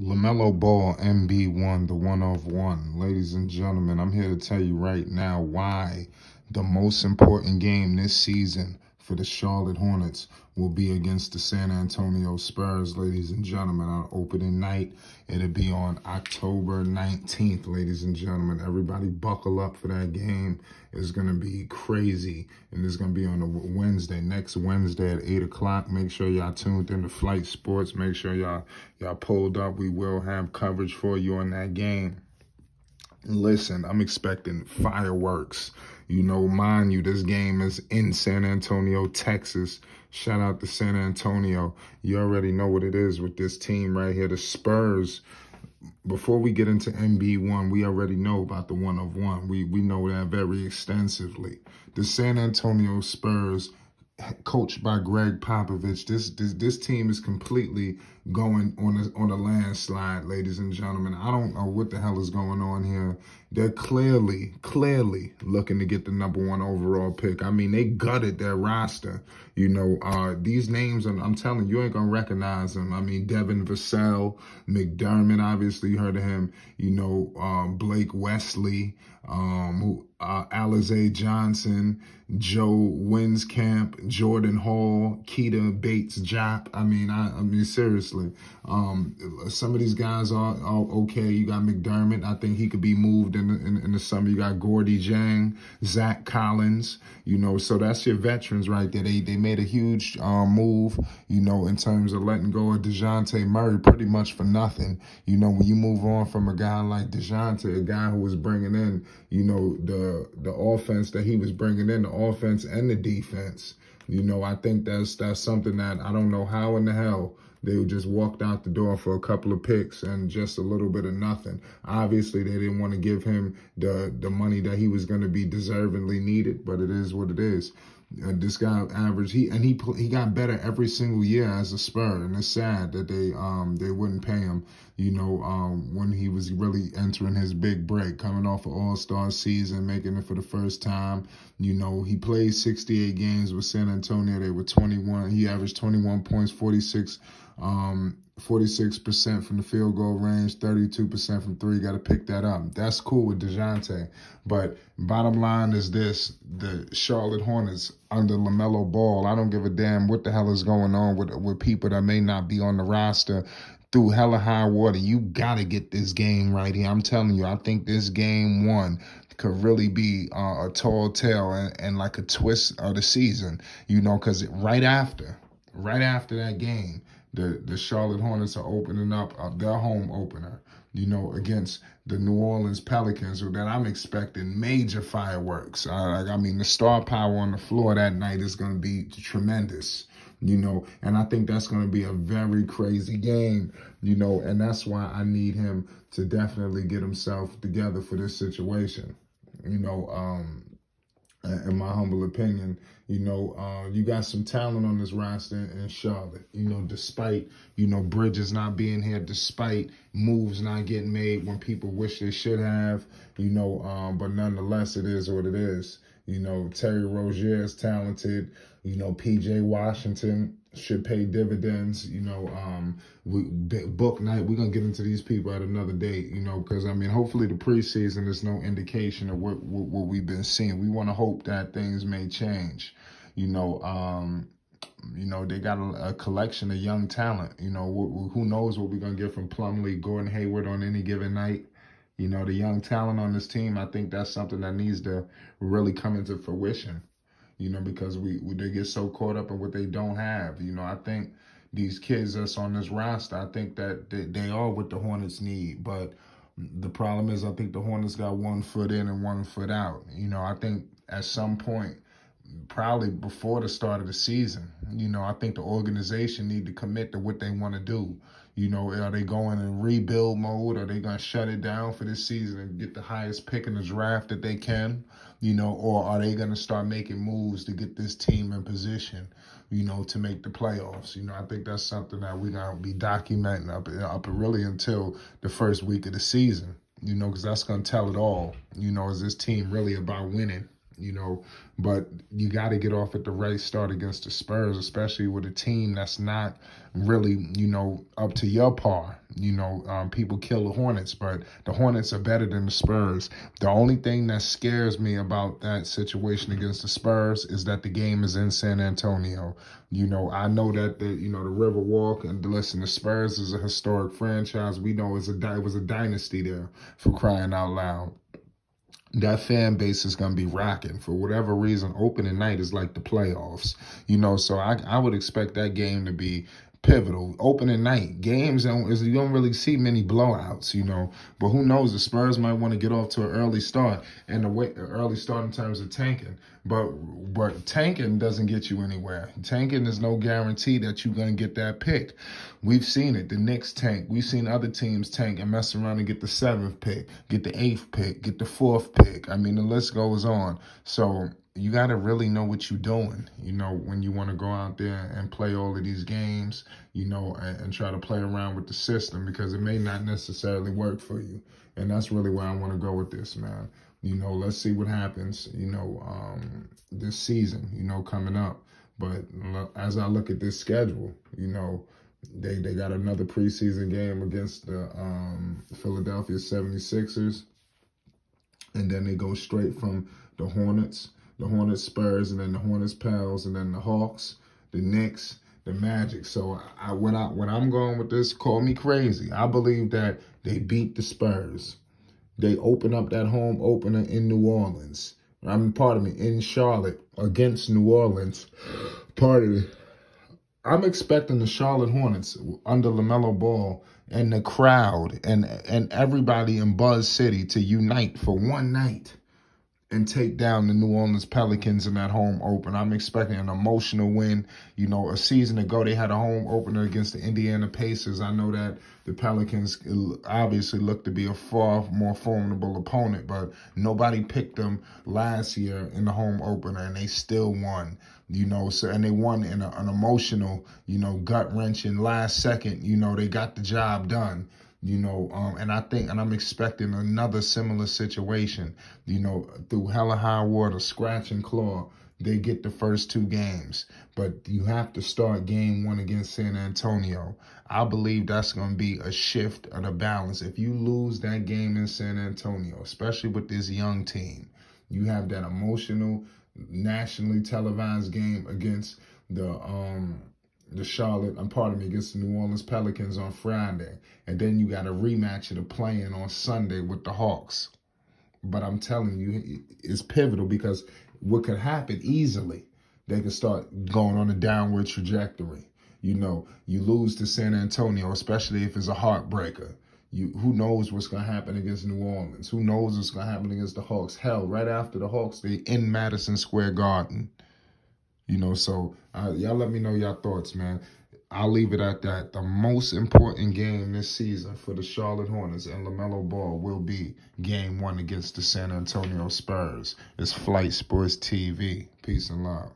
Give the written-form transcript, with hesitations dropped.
Lamelo Ball, MB1, the one of one. Ladies and gentlemen, I'm here to tell you right now why the most important game this season for the Charlotte Hornets will be against the San Antonio Spurs, ladies and gentlemen, on opening night. It'll be on October 19th, ladies and gentlemen. Everybody buckle up for that game. It's going to be crazy, and it's going to be on a Wednesday, next Wednesday at 8 o'clock. Make sure y'all tuned into Flight Sports. Make sure y'all pulled up. We will have coverage for you on that game. Listen, I'm expecting fireworks. You know, mind you, this game is in San Antonio, Texas. Shout out to San Antonio. You already know what it is with this team right here, the Spurs. Before we get into MB1, we already know about the one of one. We know that very extensively. The San Antonio Spurs, coached by Greg Popovich, this team is completely going on a landslide, ladies and gentlemen. I don't know what the hell is going on here. They're clearly looking to get the #1 overall pick. I mean, they gutted their roster. You know, these names, I'm telling you, you ain't gonna recognize them. I mean, Devin Vassell, McDermott, obviously you heard of him. You know, Blake Wesley, Alize Johnson, Joe Winscamp, Jordan Hall, Keita Bates-Diop. I mean, seriously. Some of these guys are okay. You got McDermott. I think he could be moved in the summer. You got Gordy Jang, Zach Collins. You know, so that's your veterans right there. They made a huge move, you know, in terms of letting go of DeJounte Murray pretty much for nothing. You know, when you move on from a guy like DeJounte, a guy who was bringing in, you know, the offense that he was bringing in, the offense and the defense. You know, I think that's something that I don't know how in the hell they just walked out the door for a couple of picks and just a little bit of nothing. Obviously, they didn't want to give him the money that he was going to be deservingly needed, but it is what it is. This guy averaged, he got better every single year as a Spur, and it's sad that they wouldn't pay him, you know, when he was really entering his big break, coming off an All-Star season, making it for the first time. You know, he played 68 games with San Antonio. They were 21. He averaged 21 points, 46% from the field goal range, 32% from three. Got to pick that up. That's cool with DeJounte. But bottom line is this, the Charlotte Hornets under Lamelo Ball, I don't give a damn what the hell is going on with people that may not be on the roster. Through hella high water, you got to get this game right here. I'm telling you, I think this game one could really be a tall tale and like a twist of the season, you know, because right after that game, the Charlotte Hornets are opening up their home opener, you know, against the New Orleans Pelicans, that I'm expecting major fireworks. I mean, the star power on the floor that night is going to be tremendous, you know, and I think that's going to be a very crazy game, you know, and that's why I need him to definitely get himself together for this situation, you know, in my humble opinion. You know, you got some talent on this roster in Charlotte, you know, despite, you know, Bridges not being here, despite moves not getting made when people wish they should have, you know, but nonetheless, it is what it is. You know, Terry Rozier is talented. You know, P.J. Washington should pay dividends. You know, book night, we're going to get into these people at another date, you know, because, I mean, hopefully the preseason is no indication of what we've been seeing. We want to hope that things may change. You know, they got a collection of young talent. You know, who knows what we're going to get from Plumlee, Gordon Hayward on any given night. You know, the young talent on this team, I think that's something that needs to really come into fruition, you know, because they get so caught up in what they don't have. You know, I think these kids that's on this roster, I think that they are what the Hornets need. But the problem is I think the Hornets got 1 foot in and 1 foot out. You know, I think at some point, probably before the start of the season, you know, I think the organization need to commit to what they want to do. You know, are they going in rebuild mode? Are they going to shut it down for this season and get the highest pick in the draft that they can? You know, or are they going to start making moves to get this team in position, you know, to make the playoffs? You know, I think that's something that we're going to be documenting up really until the first week of the season, you know, because that's going to tell it all. You know, is this team really about winning? you know. But you got to get off at the right start against the Spurs, especially with a team that's not really, you know, up to your par. You know, people kill the Hornets, but the Hornets are better than the Spurs. The only thing that scares me about that situation against the Spurs is that the game is in San Antonio. You know, I know that the Riverwalk, and listen, the Spurs is a historic franchise. We know it was a dynasty there, for crying out loud. That fan base is going to be rocking. For whatever reason, opening night is like the playoffs, you know, so I would expect that game to be pivotal. Opening night games, you don't really see many blowouts, you know, but who knows? The Spurs might want to get off to an early start, and early start in terms of tanking. But tanking doesn't get you anywhere. Tanking is no guarantee that you're going to get that pick. We've seen it. The Knicks tank. We've seen other teams tank and mess around and get the 7th pick, get the 8th pick, get the 4th pick. I mean, the list goes on. So you got to really know what you're doing, you know, when you want to go out there and play all of these games, you know, and try to play around with the system, because it may not necessarily work for you. And that's really where I want to go with this, man. You know, let's see what happens, you know, this season, you know, coming up. But as I look at this schedule, you know, they got another preseason game against the Philadelphia 76ers. And then they go straight from the Hornets, Spurs, and then the Hornets, Pels, and then the Hawks, the Knicks, the Magic. So when I'm going with this, call me crazy. I believe that they beat the Spurs. They open up that home opener in New Orleans. In Charlotte against New Orleans. I'm expecting the Charlotte Hornets under Lamelo Ball and the crowd and everybody in Buzz City to unite for one night and take down the New Orleans Pelicans in that home opener. I'm expecting an emotional win. You know, a season ago, they had a home opener against the Indiana Pacers. I know that the Pelicans obviously look to be a far more formidable opponent, but nobody picked them last year in the home opener, and they still won. You know, so, and they won in an emotional, you know, gut-wrenching last second. You know, they got the job done. You know, and I'm expecting another similar situation, you know, through hella high water, scratch and claw, they get the first 2 games. But you have to start game 1 against San Antonio. I believe that's going to be a shift of the balance. If you lose that game in San Antonio, especially with this young team, you have that emotional, nationally televised game against the Charlotte, against the New Orleans Pelicans on Friday. And then you got a rematch of the play-in on Sunday with the Hawks. But I'm telling you, it's pivotal, because what could happen easily, they could start going on a downward trajectory. You know, you lose to San Antonio, especially if it's a heartbreaker. Who knows what's going to happen against New Orleans? Who knows what's going to happen against the Hawks? Hell, right after the Hawks, they in Madison Square Garden. You know, so y'all let me know your thoughts, man. I'll leave it at that. The most important game this season for the Charlotte Hornets and Lamelo Ball will be game 1 against the San Antonio Spurs. It's Flight Sports TV. Peace and love.